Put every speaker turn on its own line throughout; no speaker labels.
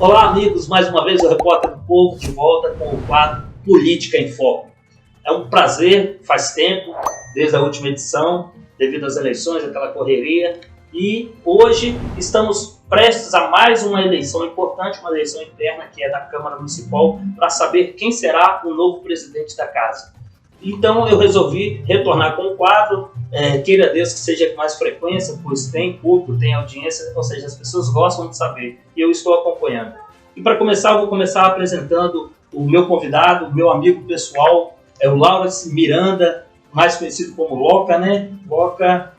Olá, amigos, mais uma vez o Repórter do Povo de volta com o quadro Política em Foco. É um prazer, faz tempo, desde a última edição, devido às eleições, aquela correria, e hoje estamos prestes a mais uma eleição importante, uma eleição interna que é da Câmara Municipal, para saber quem será o novo presidente da casa. Então eu resolvi retornar com o quadro, queira Deus que seja com mais frequência, pois tem público, tem audiência, ou seja, as pessoas gostam de saber e eu estou acompanhando. E para começar, eu vou começar apresentando o meu convidado, o meu amigo pessoal, é o Laurence Miranda, mais conhecido como Loca, né? Loca,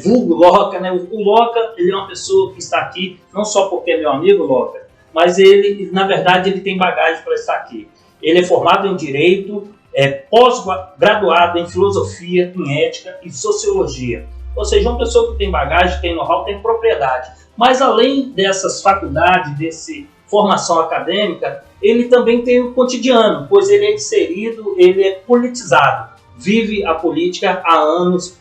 vulgo Loca, né? O Loca, ele é uma pessoa que está aqui, não só porque é meu amigo, Loca, mas ele, na verdade, ele tem bagagem para estar aqui. Ele é formado em Direito, pós-graduado em Filosofia, em Ética e Sociologia. Ou seja, uma pessoa que tem bagagem, tem know-how, tem propriedade. Mas além dessas faculdades, dessa formação acadêmica, ele também tem o cotidiano, pois ele é inserido, ele é politizado, vive a política há anos,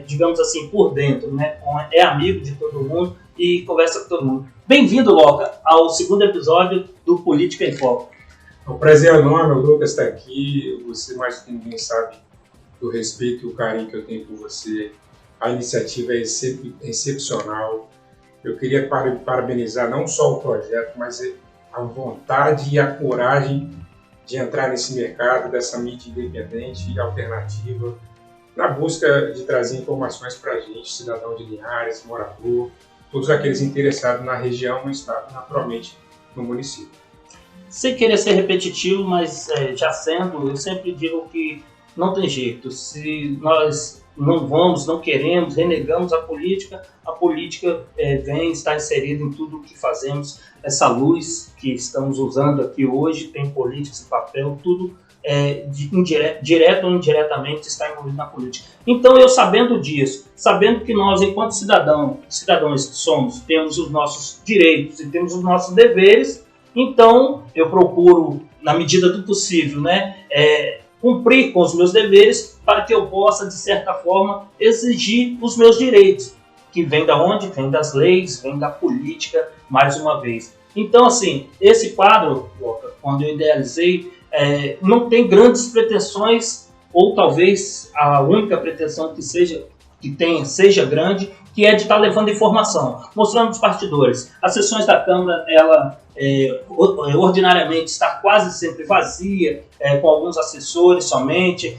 digamos assim, por dentro, né? É amigo de todo mundo e conversa com todo mundo. Bem-vindo, Loca, ao segundo episódio do Política em Foco.
É um prazer enorme, o Lucas está aqui. Você, mais do que ninguém, sabe do respeito e o carinho que eu tenho por você. A iniciativa é excepcional. Eu queria parabenizar não só o projeto, mas a vontade e a coragem de entrar nesse mercado, dessa mídia independente e alternativa, na busca de trazer informações para a gente, cidadão de Linhares, morador, todos aqueles interessados na região, no estado, naturalmente no município.
Sem querer ser repetitivo, mas já sendo, eu sempre digo que não tem jeito. Se nós não queremos, renegamos a política vem estar inserida em tudo o que fazemos. Essa luz que estamos usando aqui hoje tem política, esse papel, tudo direto ou indiretamente está envolvido na política. Então, eu sabendo disso, sabendo que nós, enquanto cidadãos que somos, temos os nossos direitos e temos os nossos deveres, então, eu procuro, na medida do possível, cumprir com os meus deveres para que eu possa, de certa forma, exigir os meus direitos, que vem da onde? Vem das leis, vem da política, mais uma vez. Então, assim, esse quadro, quando eu idealizei, não tem grandes pretensões, ou talvez a única pretensão que seja grande, que é de estar levando informação, mostrando os bastidores. As sessões da Câmara, ela ordinariamente está quase sempre vazia, com alguns assessores somente.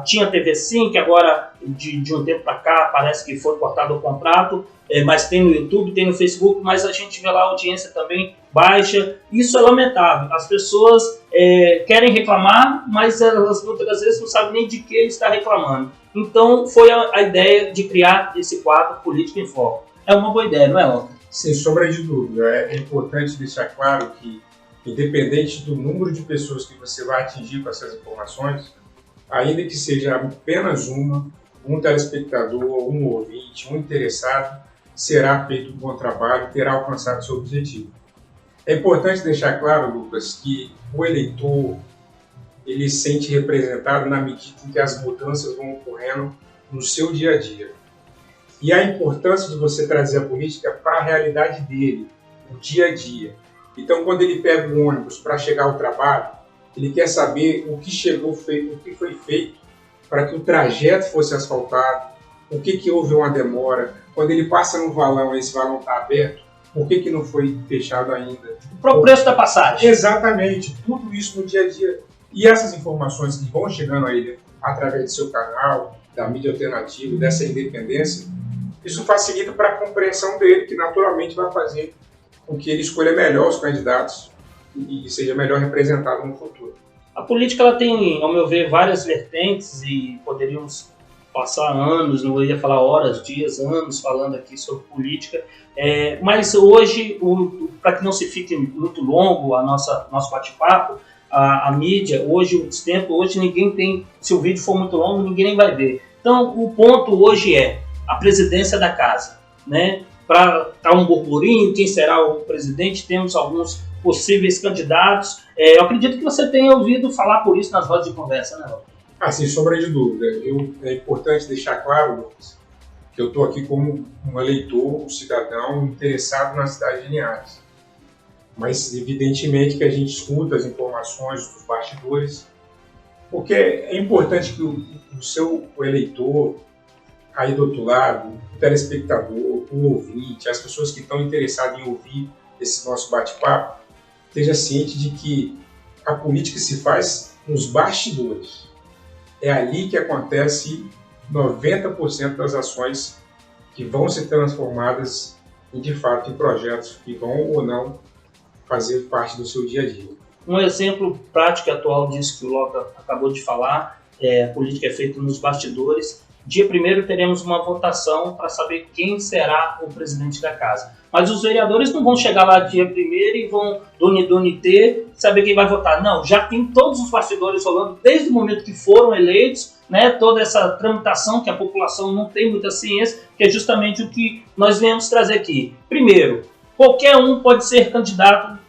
Tinha a TV Sim, que agora, de um tempo para cá, parece que foi cortado o contrato, mas tem no YouTube, tem no Facebook, mas a gente vê lá a audiência também baixa. Isso é lamentável. As pessoas querem reclamar, mas elas muitas vezes não sabem nem de que está reclamando. Então, foi a ideia de criar esse quadro Política em Foco. É uma boa ideia, não é, Loca?
Sem sombra de dúvida. É importante deixar claro que, independente do número de pessoas que você vai atingir com essas informações, ainda que seja apenas um telespectador, um ouvinte, um interessado, será feito um bom trabalho e terá alcançado seu objetivo. É importante deixar claro, Lucas, que o eleitor ele se sente representado na medida em que as mudanças vão ocorrendo no seu dia a dia. E a importância de você trazer a política para a realidade dele, o dia a dia. Então, quando ele pega um ônibus para chegar ao trabalho, ele quer saber o que foi feito para que o trajeto fosse asfaltado, o que houve uma demora. Quando ele passa no valão, esse valão está aberto, por que não foi fechado ainda?
Para o preço da passagem.
Exatamente, tudo isso no dia a dia. E essas informações que vão chegando a ele através do seu canal, da mídia alternativa, dessa independência, isso facilita para a compreensão dele, que naturalmente vai fazer com que ele escolha melhor os candidatos e seja melhor representado no futuro.
A política ela tem, ao meu ver, várias vertentes e poderíamos passar anos, não ia falar horas, dias, anos falando aqui sobre política, mas hoje, para que não se fique muito longo nosso bate-papo, a mídia, hoje ninguém tem, se o vídeo for muito longo, ninguém nem vai ver. Então, o ponto hoje é a presidência da casa, né? Para dar um burburinho, quem será o presidente, temos alguns possíveis candidatos. Eu acredito que você tenha ouvido falar por isso nas rodas de conversa, né, Loca?
Sem sombra de dúvida. É importante deixar claro, Lucas, que eu estou aqui como um eleitor, um cidadão interessado na cidade de Linhares. mas evidentemente que a gente escuta as informações dos bastidores, porque é importante que o eleitor, aí do outro lado, o telespectador, o ouvinte, as pessoas que estão interessadas em ouvir esse nosso bate-papo, esteja ciente de que a política se faz nos bastidores. É ali que acontece 90% das ações que vão ser transformadas de fato em projetos que vão ou não fazer parte do seu dia a dia.
Um exemplo prático e atual disso que o Loca acabou de falar, a política é feita nos bastidores. Dia 1º teremos uma votação para saber quem será o presidente da casa. Mas os vereadores não vão chegar lá dia 1º e vão ter saber quem vai votar. Não, já tem todos os bastidores rolando desde o momento que foram eleitos, né, toda essa tramitação que a população não tem muita ciência, que é justamente o que nós viemos trazer aqui. Primeiro, qualquer um pode ser candidato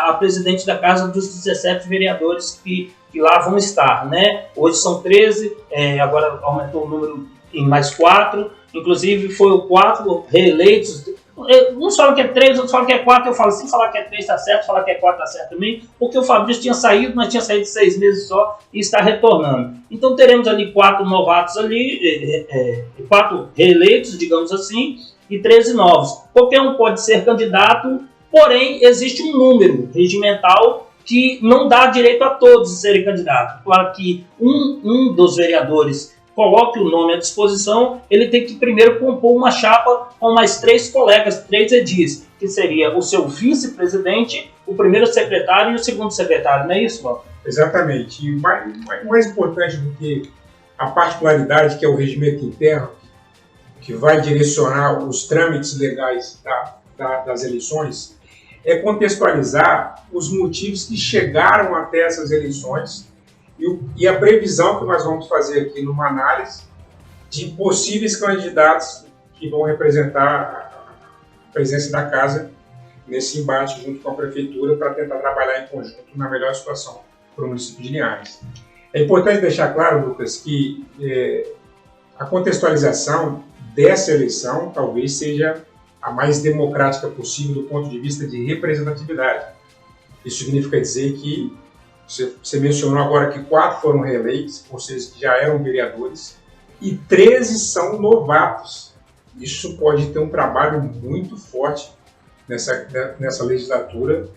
a presidente da casa dos 17 vereadores que lá vão estar, né? Hoje são 13, agora aumentou o número em mais 4, inclusive foi 4 reeleitos. Uns falam que é 3, outros falam que é 4, eu falo, se falar que é 3 está certo, falar que é 4 está certo também, porque o Fabrício tinha saído, mas tinha saído 6 meses só e está retornando. Então teremos ali 4 novatos ali, 4 reeleitos, digamos assim, e 13 novos. Qualquer um pode ser candidato, porém existe um número regimental que não dá direito a todos serem candidatos. Claro que um dos vereadores coloque o nome à disposição, ele tem que primeiro compor uma chapa com mais 3 colegas, 3 edis, que seria o seu vice-presidente, o primeiro secretário e o segundo secretário, não é isso, Bob?
Exatamente. E mais importante do que a particularidade que é o regimento interno, que vai direcionar os trâmites legais das eleições, é contextualizar os motivos que chegaram até essas eleições e a previsão que nós vamos fazer aqui numa análise de possíveis candidatos que vão representar a presença da casa nesse embate junto com a prefeitura para tentar trabalhar em conjunto na melhor situação para o município de Linhares. É importante deixar claro, Lucas, que a contextualização dessa eleição talvez seja a mais democrática possível do ponto de vista de representatividade. Isso significa dizer que você mencionou agora que 4 foram reeleitos, ou seja, que já eram vereadores, e 13 são novatos. Isso pode ter um trabalho muito forte nessa legislatura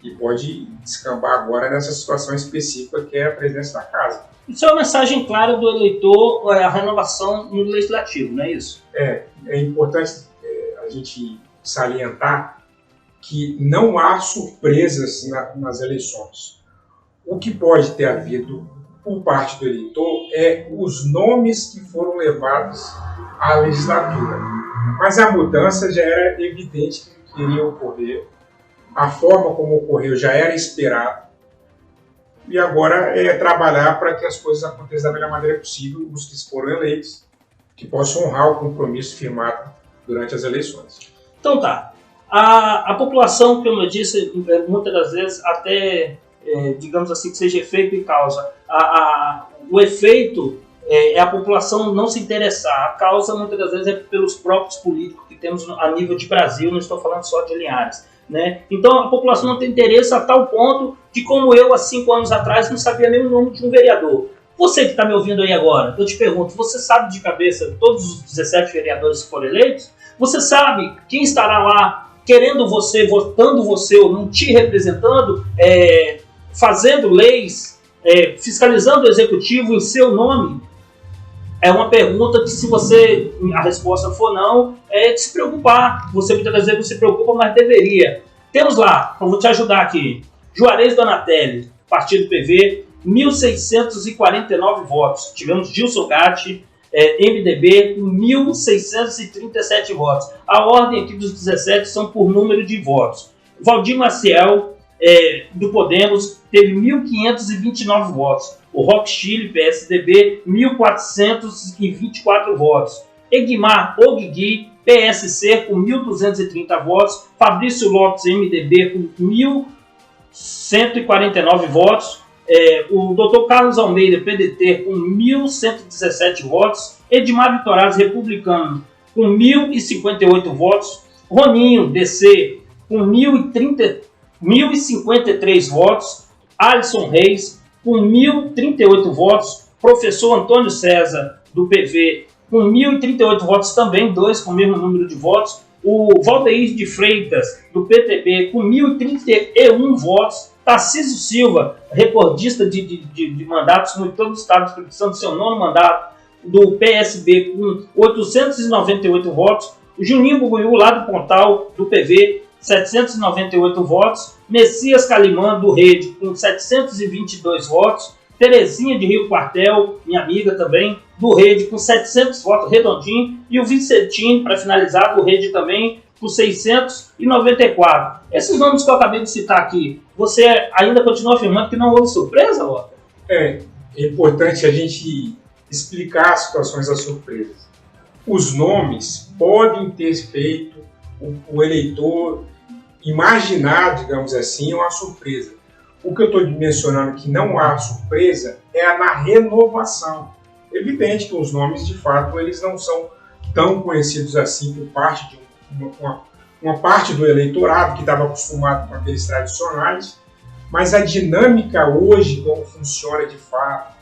e pode descambar agora nessa situação específica que é a presidência da casa.
Isso é uma mensagem clara do eleitor, a renovação no legislativo, não é isso?
É importante a gente salientar que não há surpresas nas eleições. O que pode ter havido por parte do eleitor é os nomes que foram levados à legislatura. Mas a mudança já era evidente que iria ocorrer, a forma como ocorreu já era esperado, e agora é trabalhar para que as coisas aconteçam da melhor maneira possível, os que foram eleitos, que possam honrar o compromisso firmado durante as eleições.
Então tá, a população, como eu disse, muitas das vezes até, digamos assim, que seja efeito e causa. O efeito é a população não se interessar, a causa muitas das vezes é pelos próprios políticos que temos a nível de Brasil, não estou falando só de Linhares. Né? Então a população não tem interesse a tal ponto de como eu, há 5 anos atrás, não sabia nem o nome de um vereador. Você que está me ouvindo aí agora, eu te pergunto, você sabe de cabeça todos os 17 vereadores que foram eleitos? Você sabe quem estará lá querendo você, votando você ou não te representando, fazendo leis, fiscalizando o executivo em seu nome? É uma pergunta que, se a resposta for não, é de se preocupar. Você muitas vezes não se preocupa, mas deveria. Temos lá, eu vou te ajudar aqui, Juarez Donatelli, Partido PV, 1.649 votos. Tivemos Gilson Gatti, MDB, com 1.637 votos. A ordem aqui dos 17 são por número de votos. Valdir Maciel, do Podemos, teve 1.529 votos. O Roque Chile, PSDB, 1.424 votos. Egmar Oguigui, PSC, com 1.230 votos. Fabrício Lopes, MDB, com 1.149 votos. O Dr. Carlos Almeida, PDT, com 1.117 votos. Edmar Vitorazzi, Republicano, com 1.058 votos. Roninho, DC, com 1.030 1.053 votos. Alisson Reis, com 1.038 votos. Professor Antônio César, do PV, com 1.038 votos também, dois com o mesmo número de votos. O Valdeir de Freitas, do PTB, com 1.031 votos. Tarcísio Silva, recordista de mandatos no todo o estado do Espírito Santo, seu nono mandato, do PSB, com 898 votos. O Juninho Buguiú, lá do Pontal, do PV, 798 votos. Messias Calimã, do Rede, com 722 votos. Terezinha de Rio Quartel, minha amiga também, do Rede, com 700 votos, redondinho. E o Vicentinho, para finalizar, do Rede também, com 694. Esses nomes que eu acabei de citar aqui, você ainda continua afirmando que não houve surpresa, Walter?
É importante a gente explicar as situações das surpresas. Os nomes podem ter feito o eleitor imaginar, digamos assim, uma surpresa. O que eu estou mencionando que não há surpresa é na renovação. É evidente que os nomes, de fato, eles não são tão conhecidos assim por parte de uma parte do eleitorado que estava acostumado com aqueles tradicionais, mas a dinâmica hoje, como funciona de fato,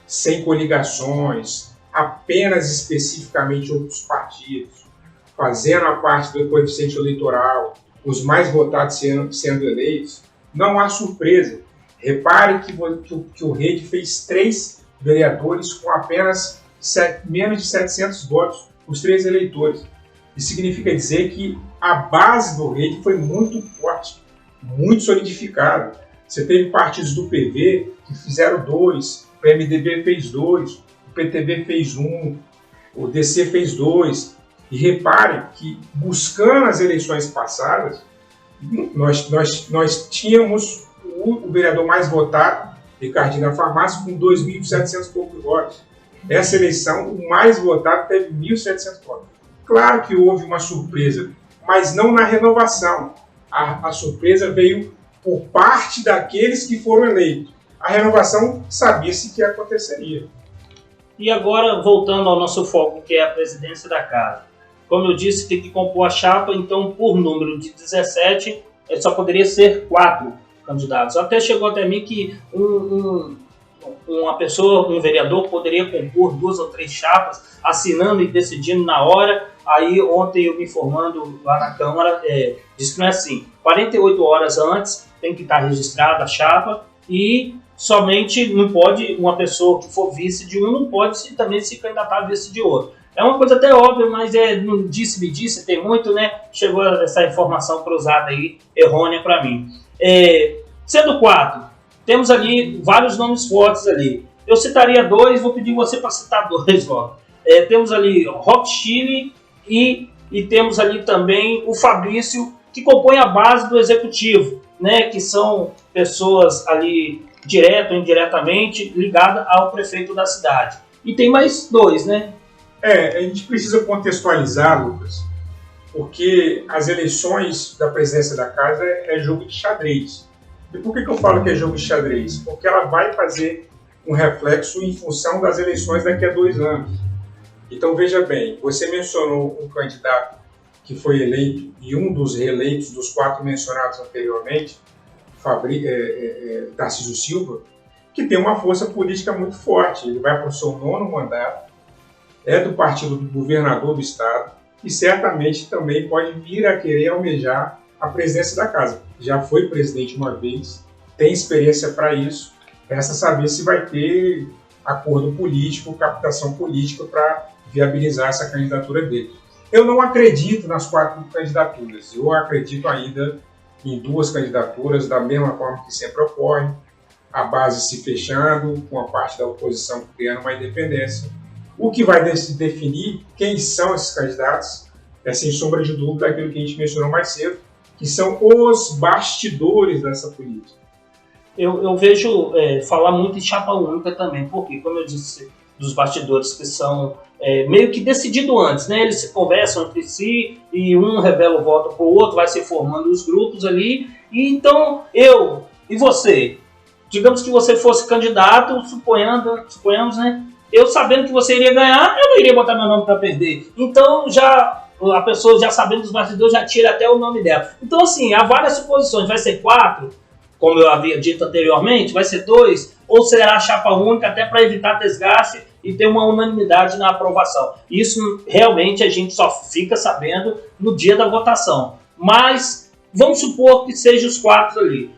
sem coligações, apenas especificamente outros partidos, fazendo a parte do coeficiente eleitoral, os mais votados sendo eleitos, não há surpresa. Repare que o Rede fez 3 vereadores com apenas menos de 700 votos, os 3 eleitores. Isso significa dizer que a base do Rede foi muito forte, muito solidificada. Você teve partidos do PV que fizeram 2, o PMDB fez 2, o PTB fez 1, o DC fez 2. E repare que, buscando as eleições passadas, nós tínhamos o vereador mais votado, Ricardinho da Farmácia, com 2.700 e poucos votos. Essa eleição, o mais votado teve 1.700 votos. Claro que houve uma surpresa, mas não na renovação. A surpresa veio por parte daqueles que foram eleitos. A renovação sabia-se que aconteceria.
E agora, voltando ao nosso foco, que é a presidência da casa. Como eu disse, tem que compor a chapa, então, por número de 17, só poderia ser 4 candidatos. Até chegou até mim que uma pessoa, um vereador, poderia compor 2 ou 3 chapas, assinando e decidindo na hora. Aí, ontem, eu me informando lá na Câmara, disse que não é assim. 48 horas antes tem que estar registrada a chapa e somente não pode, uma pessoa que for vice de um, não pode também se candidatar a vice de outro. É uma coisa até óbvia, mas não disse-me disse, tem muito, né? Chegou essa informação cruzada aí, errônea para mim. Sendo 4, temos ali vários nomes fortes ali. Eu citaria 2, vou pedir você para citar 2, ó. Temos ali Rock Chile e temos ali também o Fabrício, que compõe a base do executivo, né? Que são pessoas ali, direto ou indiretamente, ligadas ao prefeito da cidade. E tem mais 2, né?
A gente precisa contextualizar, Lucas, porque as eleições da presidência da casa é jogo de xadrez. E por que eu falo que é jogo de xadrez? Porque ela vai fazer um reflexo em função das eleições daqui a 2 anos. Então, veja bem, você mencionou um candidato que foi eleito e um dos reeleitos dos 4 mencionados anteriormente, Tarcísio Silva, que tem uma força política muito forte. Ele vai para o seu 9º mandato, é do partido do governador do estado e certamente também pode vir a querer almejar a presidência da casa. Já foi presidente uma vez, tem experiência para isso, resta saber se vai ter acordo político, captação política para viabilizar essa candidatura dele. Eu não acredito nas 4 candidaturas, eu acredito ainda em 2 candidaturas, da mesma forma que sempre ocorre, a base se fechando, com a parte da oposição criando uma independência. O que vai definir quem são esses candidatos é, sem sombra de dúvida, aquilo que a gente mencionou mais cedo, que são os bastidores dessa política.
Eu vejo falar muito em chapa única também, porque, como eu disse, dos bastidores que são meio que decidido antes, né? Eles se conversam entre si e um revela o voto para o outro, vai se formando os grupos ali. E então, eu e você, digamos que você fosse candidato, suponhamos, né? Eu sabendo que você iria ganhar, eu não iria botar meu nome para perder. Então, já a pessoa já sabendo dos bastidores já tira até o nome dela. Então, assim, há várias suposições. Vai ser 4, como eu havia dito anteriormente, vai ser 2, ou será chapa única, até para evitar desgaste e ter uma unanimidade na aprovação. Isso realmente a gente só fica sabendo no dia da votação. Mas vamos supor que seja os 4 ali.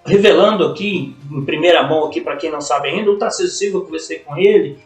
Revelando aqui, em primeira mão, aqui para quem não sabe ainda, o Tarcísio Silva, eu conversei com ele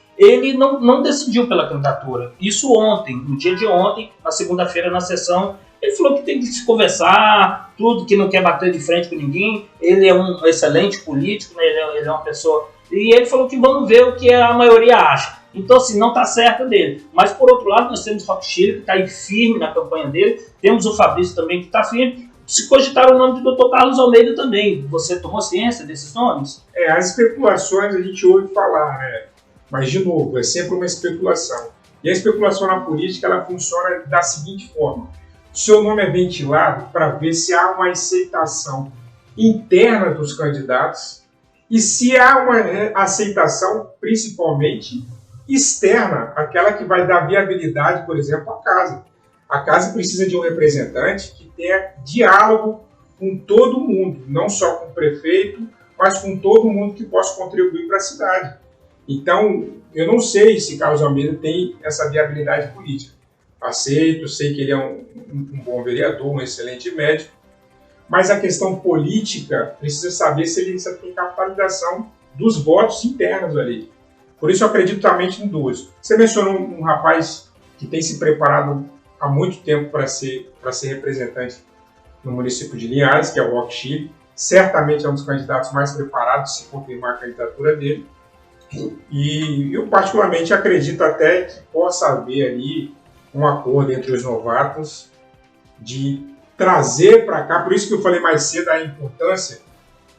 não decidiu pela candidatura. Isso ontem, no dia de ontem, na segunda-feira, na sessão, ele falou que tem que se conversar, tudo, que não quer bater de frente com ninguém. Ele é um excelente político, né? Ele é uma pessoa... E ele falou que vamos ver o que a maioria acha. Então, assim, não está certo dele. Mas, por outro lado, nós temos o Rock Chile, que está aí firme na campanha dele. Temos o Fabrício também, que está firme. Se cogitar o nome do Dr. Carlos Almeida também. Você tomou ciência desses nomes?
As especulações a gente ouve falar, né? Mas, de novo, é sempre uma especulação. E a especulação na política, ela funciona da seguinte forma. O seu nome é ventilado para ver se há uma aceitação interna dos candidatos e se há uma aceitação, principalmente, externa, aquela que vai dar viabilidade, por exemplo, à casa. A casa precisa de um representante que tenha diálogo com todo mundo, não só com o prefeito, mas com todo mundo que possa contribuir para a cidade. Então, eu não sei se Carlos Almeida tem essa viabilidade política. Aceito, sei que ele é um bom vereador, um excelente médico, mas a questão política precisa saber se ele tem capitalização dos votos internos ali. Por isso eu acredito também em 2. Você mencionou um rapaz que tem se preparado há muito tempo para ser representante no município de Linhares, que é o Rock Chile. Certamente é um dos candidatos mais preparados, se confirmar a candidatura dele. E eu particularmente acredito até que possa haver ali um acordo entre os novatos de trazer para cá, por isso que eu falei mais cedo a importância,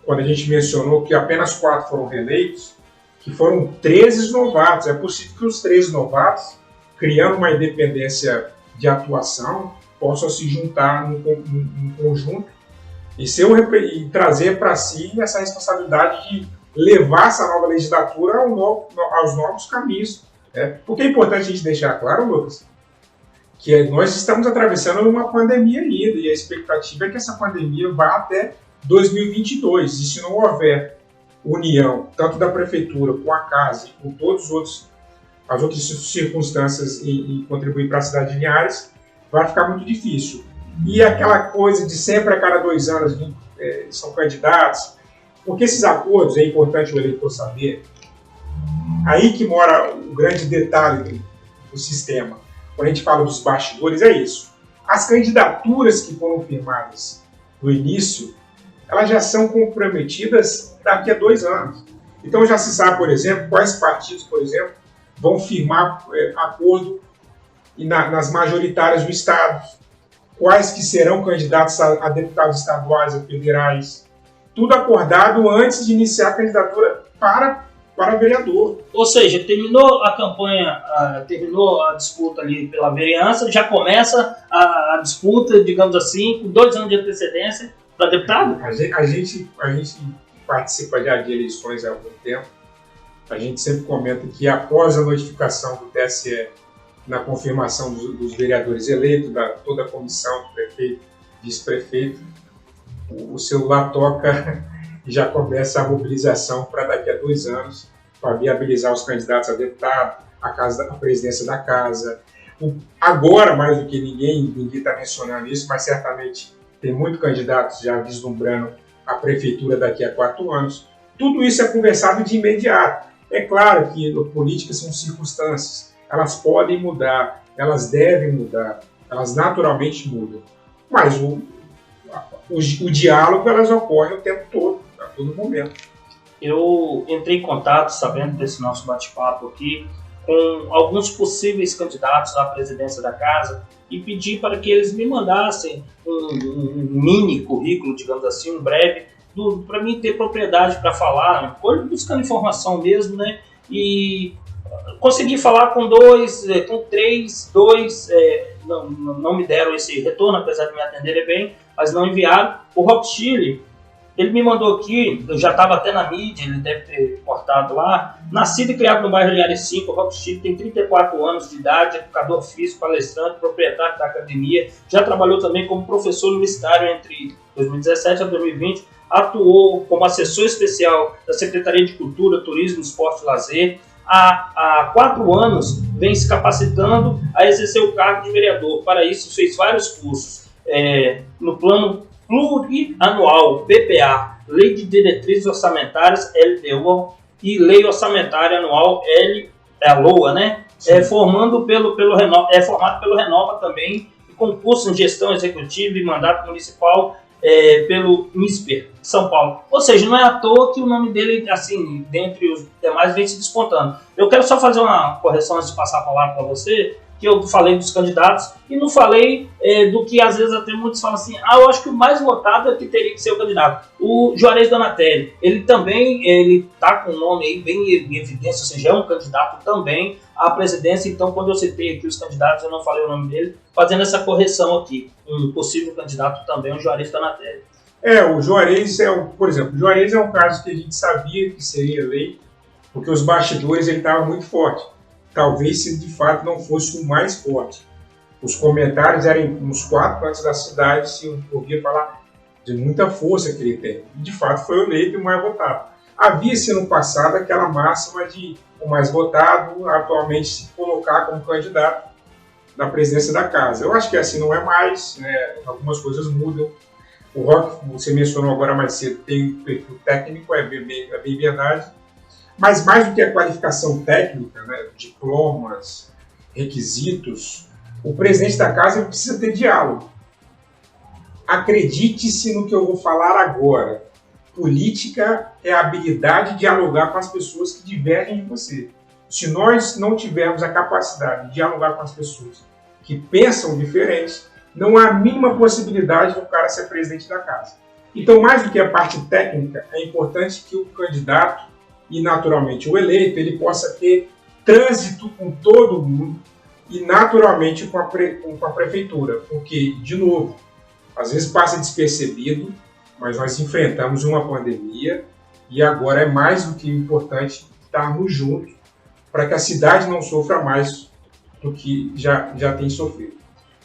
quando a gente mencionou que apenas 4 foram reeleitos, que foram 13 novatos. É possível que os 13 novatos, criando uma independência de atuação, possam se juntar num conjunto e trazer para si essa responsabilidade de levar essa nova legislatura aos novos caminhos. Né? Porque é importante a gente deixar claro, Lucas, que nós estamos atravessando uma pandemia ainda, e a expectativa é que essa pandemia vá até 2022. E se não houver união, tanto da prefeitura, com a casa, com todas as outras circunstâncias em contribuir para a cidade de Linhares, vai ficar muito difícil. E aquela coisa de sempre a cada 2 anos são candidatos, porque esses acordos, é importante o eleitor saber, aí que mora o grande detalhe do sistema. Quando a gente fala dos bastidores, é isso. As candidaturas que foram firmadas no início, elas já são comprometidas daqui a 2 anos. Então já se sabe, por exemplo, quais partidos, por exemplo, vão firmar acordo nas majoritárias do Estado, quais que serão candidatos a deputados estaduais, a federais, tudo acordado antes de iniciar a candidatura para vereador.
Ou seja, terminou a campanha, terminou a disputa ali pela vereança, já começa a disputa, digamos assim, com 2 anos de antecedência para deputado?
A gente participa já de eleições há algum tempo. A gente sempre comenta que após a notificação do TSE na confirmação dos vereadores eleitos, toda a comissão, do prefeito, vice-prefeito, o celular toca e já começa a mobilização para daqui a 2 anos, para viabilizar os candidatos a deputado, a presidência da casa. Agora, mais do que ninguém está mencionando isso, mas certamente tem muitos candidatos já vislumbrando a prefeitura daqui a 4 anos. Tudo isso é conversado de imediato. É claro que políticas são circunstâncias, elas podem mudar, elas devem mudar, elas naturalmente mudam, mas o diálogo elas ocorrem o tempo todo, a todo momento.
Eu entrei em contato, sabendo desse nosso bate-papo aqui, com alguns possíveis candidatos à presidência da casa e pedi para que eles me mandassem um mini currículo, digamos assim, um breve, para mim ter propriedade para falar, buscando informação mesmo, né? E consegui falar com 2, com 3, 2, não me deram esse retorno, apesar de me atenderem bem, mas não enviaram. O Rock Chile, Ele me mandou aqui, eu já estava até na mídia, ele deve ter cortado lá. Nascido e criado no bairro Linhares 5, Rock Chico, tem 34 anos de idade, educador físico, palestrante, proprietário da academia. Já trabalhou também como professor universitário entre 2017 a 2020. Atuou como assessor especial da Secretaria de Cultura, Turismo, Esporte e Lazer. Há 4 anos vem se capacitando a exercer o cargo de vereador. Para isso, fez vários cursos no plano plurianual, PPA, Lei de Diretrizes Orçamentárias, LDO, e Lei Orçamentária Anual, LOA, né? Formado pelo Renova também, e concurso em Gestão Executiva e Mandato Municipal pelo MISPER, São Paulo. Ou seja, não é à toa que o nome dele, assim, dentre os demais, vem se despontando. Eu quero só fazer uma correção antes de passar a palavra para você, que eu falei dos candidatos e não falei do que às vezes até muitos falam assim, eu acho que o mais votado é que teria que ser o candidato. O Juarez Donatelli, ele também está com o nome aí bem em evidência, ou seja, é um candidato também à presidência. Então, quando eu citei aqui os candidatos, eu não falei o nome dele, fazendo essa correção aqui. Um possível candidato também, o Juarez Donatelli.
O Juarez por exemplo, o Juarez é um caso que a gente sabia que seria eleito, porque os bastidores ele estava muito forte. Talvez se de fato não fosse o mais forte. Os comentários eram nos 4 cantos da cidade, se ouvia falar de muita força que ele tem. E de fato foi eleito e o mais votado. Havia-se no passado aquela máxima de o mais votado atualmente se colocar como candidato na presidência da casa. Eu acho que assim não é mais, né? Algumas coisas mudam. O Rock, você mencionou agora mais cedo, tem um perfil técnico, é bem verdade. Mas mais do que a qualificação técnica, né, diplomas, requisitos, o presidente da casa precisa ter diálogo. Acredite-se no que eu vou falar agora. Política é a habilidade de dialogar com as pessoas que divergem de você. Se nós não tivermos a capacidade de dialogar com as pessoas que pensam diferente, não há a mínima possibilidade do cara ser presidente da casa. Então, mais do que a parte técnica, é importante que o candidato e, naturalmente, o eleito, ele possa ter trânsito com todo mundo e, naturalmente, com a prefeitura. Porque, de novo, às vezes passa despercebido, mas nós enfrentamos uma pandemia e agora é mais do que importante estarmos juntos para que a cidade não sofra mais do que já tem sofrido.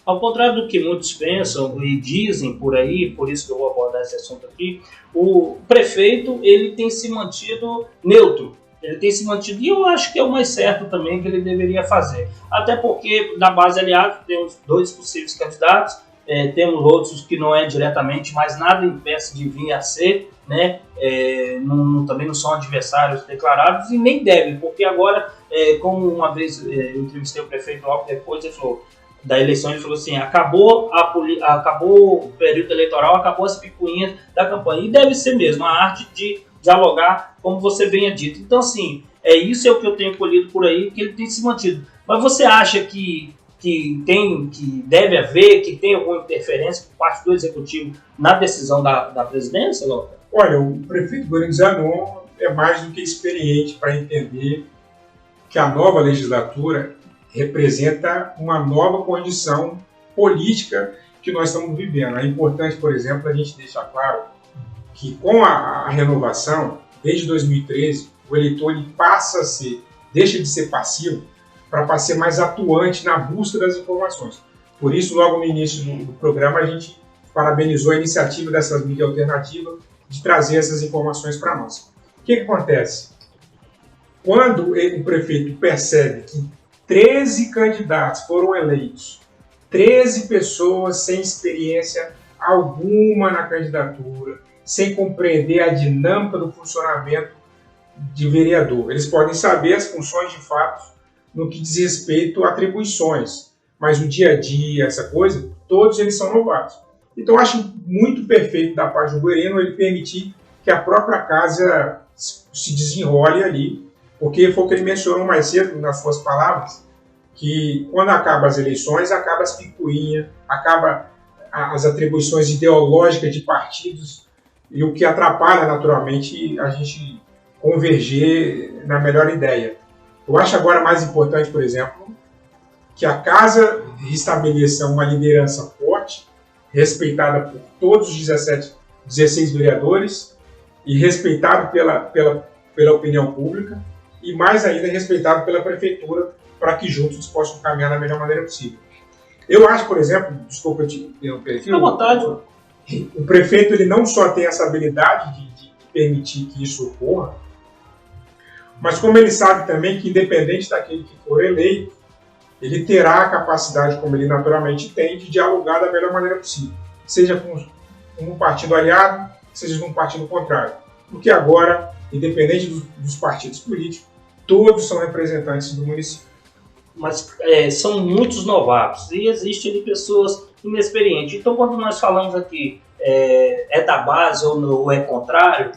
Ao contrário do que muitos pensam e dizem por aí, por isso que eu vou abordar esse assunto aqui, o prefeito ele tem se mantido neutro, ele tem se mantido, e eu acho que é o mais certo também que ele deveria fazer. Até porque, da base aliada, temos 2 possíveis candidatos, temos outros que não é diretamente, mas nada impede de vir a ser, né? Também não são adversários declarados e nem devem, porque agora, como uma vez eu entrevistei o prefeito logo depois, ele falou, da eleição, ele falou assim, acabou o período eleitoral, acabou as picuinhas da campanha, e deve ser mesmo, a arte de dialogar, como você venha dito. Então, assim, isso é o que eu tenho colhido por aí, que ele tem se mantido. Mas você acha que deve haver, que tem alguma interferência por parte do Executivo na decisão da presidência, Loca?
Olha, o prefeito Guarani Zanon é mais do que experiente para entender que a nova legislatura representa uma nova condição política que nós estamos vivendo. É importante, por exemplo, a gente deixar claro que com a renovação, desde 2013, o eleitor ele deixa de ser passivo para ser mais atuante na busca das informações. Por isso, logo no início do programa, a gente parabenizou a iniciativa dessas mídias alternativas de trazer essas informações para nós. O que acontece? Quando o prefeito percebe que 13 candidatos foram eleitos, 13 pessoas sem experiência alguma na candidatura, sem compreender a dinâmica do funcionamento de vereador. Eles podem saber as funções de fato no que diz respeito a atribuições, mas o dia a dia, essa coisa, todos eles são novatos. Então, eu acho muito perfeito da parte do Guereno ele permitir que a própria casa se desenrole ali, porque foi o que ele mencionou mais cedo, nas suas palavras, que quando acabam as eleições, acaba as picuinhas, acaba as atribuições ideológicas de partidos, e o que atrapalha, naturalmente, a gente converger na melhor ideia. Eu acho agora mais importante, por exemplo, que a casa estabeleça uma liderança forte, respeitada por todos os 17 16 vereadores e respeitado pela opinião pública e mais ainda respeitado pela prefeitura para que juntos possam caminhar da melhor maneira possível. Eu acho, por exemplo, desculpa te interromper aqui, o prefeito ele não só tem essa habilidade de permitir que isso ocorra, mas como ele sabe também que independente daquele que for eleito, ele terá a capacidade, como ele naturalmente tem, de dialogar da melhor maneira possível, seja com um partido aliado, seja com um partido contrário. Porque agora, independente dos partidos políticos, todos são representantes do município.
Mas são muitos novatos e existem ali pessoas inexperientes. Então, quando nós falamos aqui é da base ou é contrário,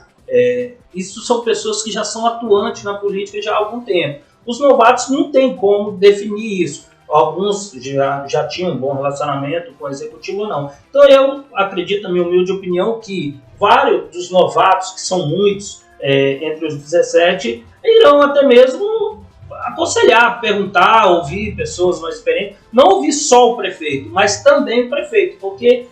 isso são pessoas que já são atuantes na política já há algum tempo. Os novatos não tem como definir isso. Alguns já tinham um bom relacionamento com o executivo ou não. Então eu acredito, na minha humilde opinião, que vários dos novatos, que são muitos, entre os 17, irão até mesmo aconselhar, perguntar, ouvir pessoas mais experientes. Não ouvir só o prefeito, mas também o prefeito, porque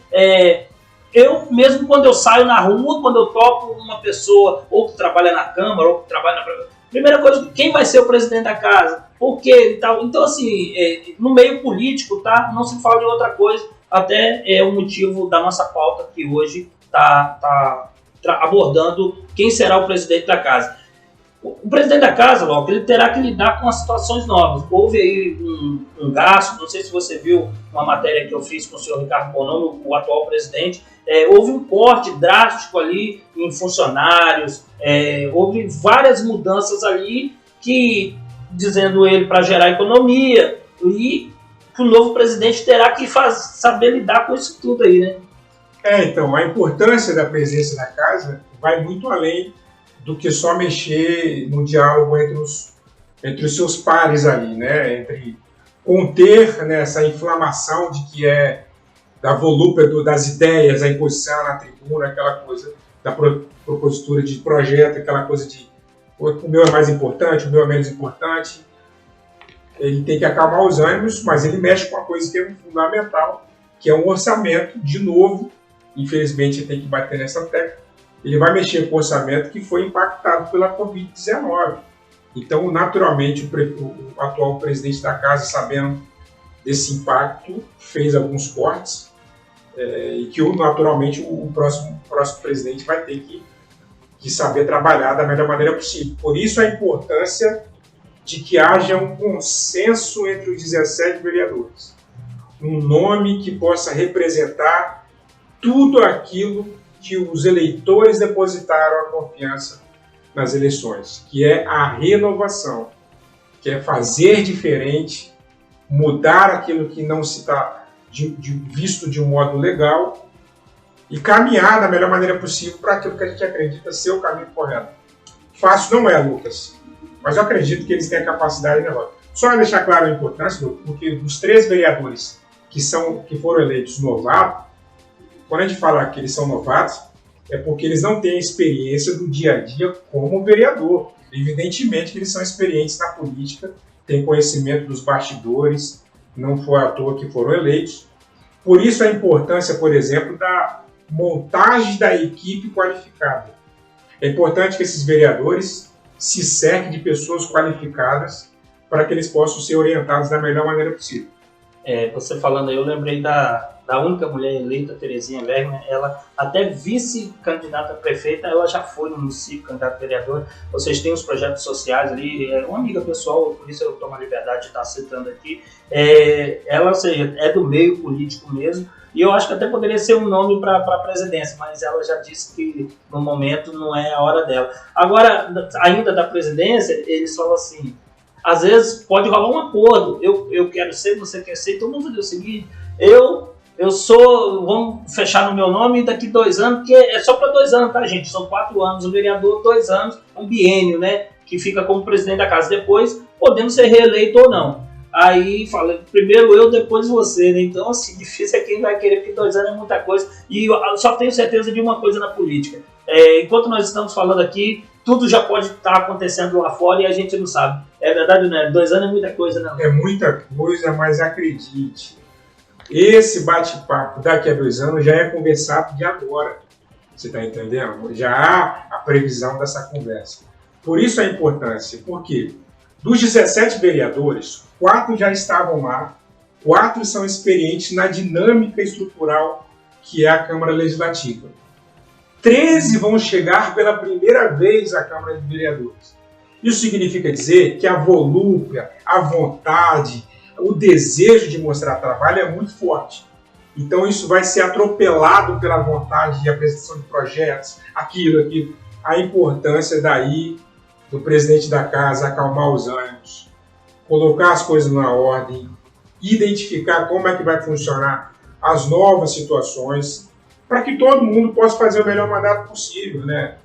eu mesmo quando eu saio na rua, quando eu toco uma pessoa ou que trabalha na Câmara ou que trabalha na primeira coisa, quem vai ser o presidente da casa? Por quê? Então, assim, no meio político, tá? Não se fala de outra coisa. Até é o motivo da nossa pauta que hoje está abordando quem será o presidente da casa. O presidente da casa, logo, ele terá que lidar com as situações novas. Houve aí um gasto, não sei se você viu uma matéria que eu fiz com o senhor Ricardo Bonon, o atual presidente. Houve um corte drástico ali em funcionários, houve várias mudanças ali que, dizendo ele, para gerar economia, e que o novo presidente terá que saber lidar com isso tudo aí, né?
Então, a importância da presença da casa vai muito além do que só mexer no diálogo entre os seus pares ali, né? Entre conter, né, essa inflamação de que da volúpia das ideias, a imposição na tribuna, aquela coisa da propositura de projeto, aquela coisa de o meu é mais importante, o meu é menos importante. Ele tem que acalmar os ânimos, mas ele mexe com uma coisa que é fundamental, que é um orçamento, de novo, infelizmente ele tem que bater nessa tecla. Ele vai mexer com o orçamento que foi impactado pela Covid-19. Então, naturalmente, o atual presidente da casa, sabendo desse impacto, fez alguns cortes e que, naturalmente, o próximo presidente vai ter que saber trabalhar da melhor maneira possível. Por isso, a importância de que haja um consenso entre os 17 vereadores. Um nome que possa representar tudo aquilo que os eleitores depositaram a confiança nas eleições, que é a renovação, que é fazer diferente, mudar aquilo que não se está visto de um modo legal e caminhar da melhor maneira possível para aquilo que a gente acredita ser o caminho correto. Fácil não é, Lucas, mas eu acredito que eles têm a capacidade de negócio. Só deixar claro a importância, porque dos 3 vereadores que foram eleitos novatos, quando a gente fala que eles são novatos, é porque eles não têm experiência do dia a dia como vereador. Evidentemente que eles são experientes na política, têm conhecimento dos bastidores, não foi à toa que foram eleitos. Por isso a importância, por exemplo, da montagem da equipe qualificada. É importante que esses vereadores se cerquem de pessoas qualificadas para que eles possam ser orientados da melhor maneira possível.
Você falando aí, eu lembrei da única mulher eleita, Terezinha Bergman, ela até vice-candidata a prefeita, ela já foi no município, candidata a vereadora. Vocês têm os projetos sociais ali, uma amiga pessoal, por isso eu tomo a liberdade de estar citando aqui. Ela, ou seja, é do meio político mesmo, e eu acho que até poderia ser um nome para a presidência, mas ela já disse que no momento não é a hora dela. Agora, ainda da presidência, eles falam assim, às vezes pode rolar um acordo, eu quero ser, você quer ser, então vamos fazer o seguinte, vamos fechar no meu nome daqui 2 anos, porque é só para 2 anos, tá, gente? São 4 anos, o vereador 2 anos, um biênio, né? Que fica como presidente da casa, depois podendo ser reeleito ou não. Aí fala, primeiro eu, depois você, né? Então, assim, difícil é quem vai querer, porque 2 anos é muita coisa. E eu só tenho certeza de uma coisa na política. Enquanto nós estamos falando aqui, tudo já pode estar acontecendo lá fora e a gente não sabe. É verdade, né? 2 anos é muita coisa, não?
É muita coisa, mas acredite, esse bate-papo daqui a 2 anos já é conversado de agora. Você está entendendo? Já há a previsão dessa conversa. Por isso a importância, porque dos 17 vereadores, 4 já estavam lá, 4 são experientes na dinâmica estrutural que é a Câmara Legislativa. 13 vão chegar pela primeira vez à Câmara de Vereadores. Isso significa dizer que a volúpia, a vontade, o desejo de mostrar trabalho é muito forte. Então isso vai ser atropelado pela vontade de apresentação de projetos, aquilo. A importância daí do presidente da casa acalmar os ânimos, colocar as coisas na ordem, identificar como é que vai funcionar as novas situações, para que todo mundo possa fazer o melhor mandato possível, né?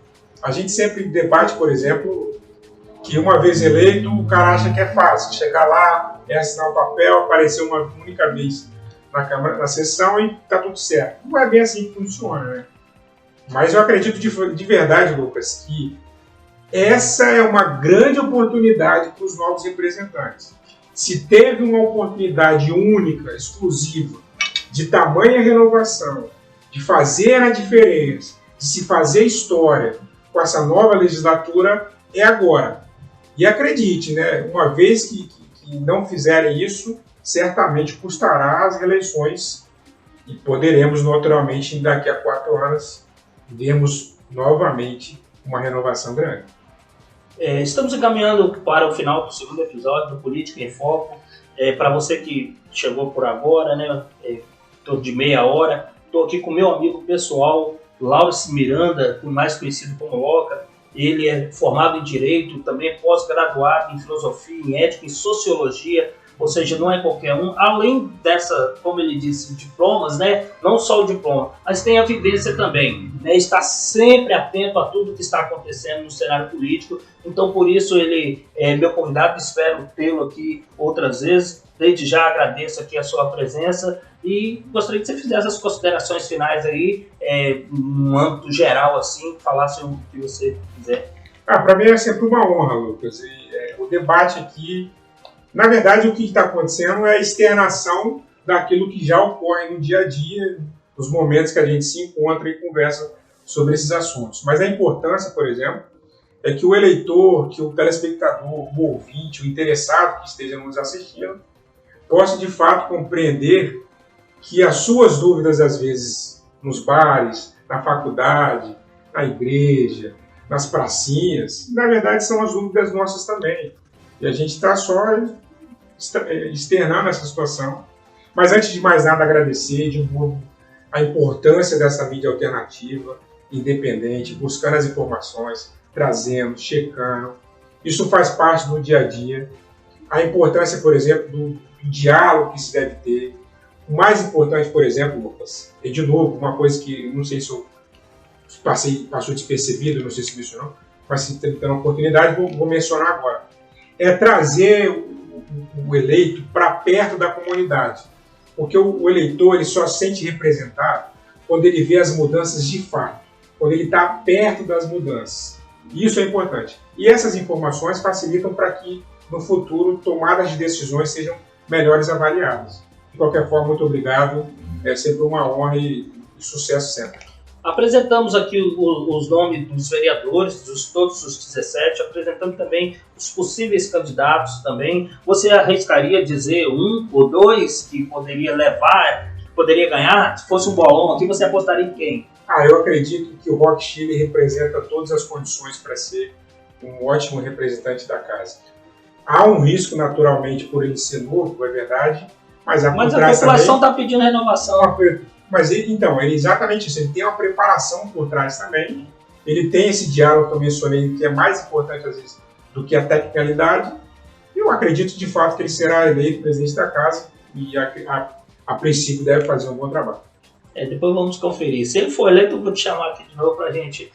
A gente sempre debate, por exemplo, que uma vez eleito, o cara acha que é fácil chegar lá, assinar o papel, aparecer uma única vez na Câmara, na sessão e tá tudo certo. Não é bem assim que funciona, né? Mas eu acredito de verdade, Lucas, que essa é uma grande oportunidade para os novos representantes. Se teve uma oportunidade única, exclusiva, de tamanha renovação, de fazer a diferença, de se fazer história com essa nova legislatura, é agora. E acredite, né, uma vez que não fizerem isso, certamente custará as eleições e poderemos, naturalmente, daqui a 4 anos, vermos novamente uma renovação grande.
Estamos encaminhando para o final do segundo episódio do Política em Foco. Para você que chegou por agora, né, torno de meia hora, estou aqui com meu amigo pessoal, Laurence Miranda, mais conhecido como Loca. Ele é formado em Direito, também é pós-graduado em Filosofia, em Ética e Sociologia, ou seja, não é qualquer um. Além dessa, como ele disse, diplomas, né? Não só o diploma, mas tem a vivência também, né? Está sempre atento a tudo que está acontecendo no cenário político. Então, por isso, ele é meu convidado, espero tê-lo aqui outras vezes. Desde já agradeço aqui a sua presença e gostaria que você fizesse as considerações finais aí, num âmbito geral, assim, falasse o que você quiser.
Para mim é sempre uma honra, Lucas. O debate aqui, na verdade, o que está acontecendo é a externação daquilo que já ocorre no dia a dia, nos momentos que a gente se encontra e conversa sobre esses assuntos. Mas a importância, por exemplo, é que o eleitor, que o telespectador, o ouvinte, o interessado que esteja nos assistindo, possa de fato compreender que as suas dúvidas, às vezes, nos bares, na faculdade, na igreja, nas pracinhas, na verdade são as dúvidas nossas também. E a gente está só externando essa situação. Mas antes de mais nada, agradecer de novo a importância dessa mídia alternativa, independente, buscando as informações, trazendo, checando. Isso faz parte do dia a dia. A importância, por exemplo, do diálogo que se deve ter. O mais importante, por exemplo, Lucas, é de novo uma coisa que não sei se eu passou despercebido, não sei se mencionou, mas se tendo a oportunidade, vou mencionar agora. É trazer o eleito para perto da comunidade. Porque o eleitor ele só se sente representado quando ele vê as mudanças de fato, quando ele está perto das mudanças. Isso é importante. E essas informações facilitam para que, no futuro, tomadas de decisões sejam melhores avaliadas. De qualquer forma, muito obrigado. É sempre uma honra e sucesso sempre.
Apresentamos aqui os nomes dos vereadores, todos os 17, apresentando também os possíveis candidatos também. Você arriscaria dizer 1 ou 2 que poderia levar, que poderia ganhar? Se fosse um bolão aqui, você apostaria em quem?
Eu acredito que o Roque Chile representa todas as condições para ser um ótimo representante da casa. Há um risco, naturalmente, por ele ser novo, é verdade, mas a
população está pedindo renovação.
Mas ele exatamente isso, ele tem uma preparação por trás também, ele tem esse diálogo que eu mencionei, que é mais importante às vezes do que a tecnicalidade, e eu acredito de fato que ele será eleito presidente da casa e a princípio deve fazer um bom trabalho.
Depois vamos conferir. Se ele for eleito, eu vou te chamar aqui de novo para a gente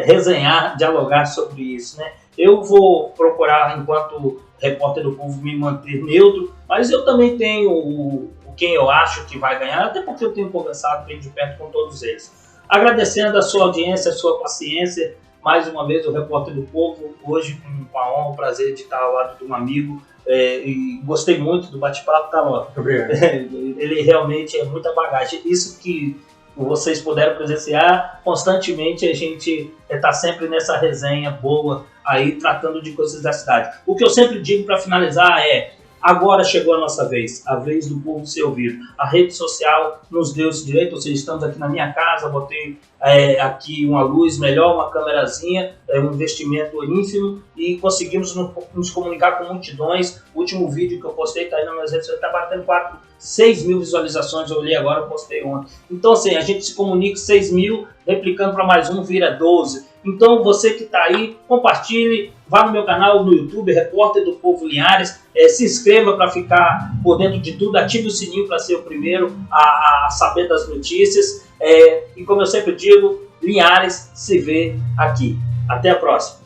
resenhar, dialogar sobre isso, né? Eu vou procurar, enquanto repórter do Povo, me manter neutro, mas eu também tenho quem eu acho que vai ganhar, até porque eu tenho conversado bem de perto com todos eles. Agradecendo a sua audiência, a sua paciência, mais uma vez o Repórter do Povo, hoje com a honra, o prazer de estar ao lado de um amigo, e gostei muito do bate-papo, tá, Ló?
Obrigado.
Ele realmente é muita bagagem. Isso que vocês puderam presenciar, constantemente a gente está sempre nessa resenha boa aí, tratando de coisas da cidade. O que eu sempre digo para finalizar é: agora chegou a nossa vez, a vez do povo ser ouvido. A rede social nos deu esse direito, ou seja, estamos aqui na minha casa, botei aqui uma luz melhor, uma câmerazinha, um investimento ínfimo, e conseguimos nos comunicar com multidões. O último vídeo que eu postei está aí nas minhas redes sociais, está batendo 6 mil visualizações, eu olhei agora, postei ontem. Então assim, a gente se comunica 6 mil, replicando para mais um, vira 12. Então você que está aí, compartilhe, vá no meu canal no YouTube, Repórter do Povo Linhares, se inscreva para ficar por dentro de tudo, ative o sininho para ser o primeiro a saber das notícias, e como eu sempre digo, Linhares se vê aqui. Até a próxima.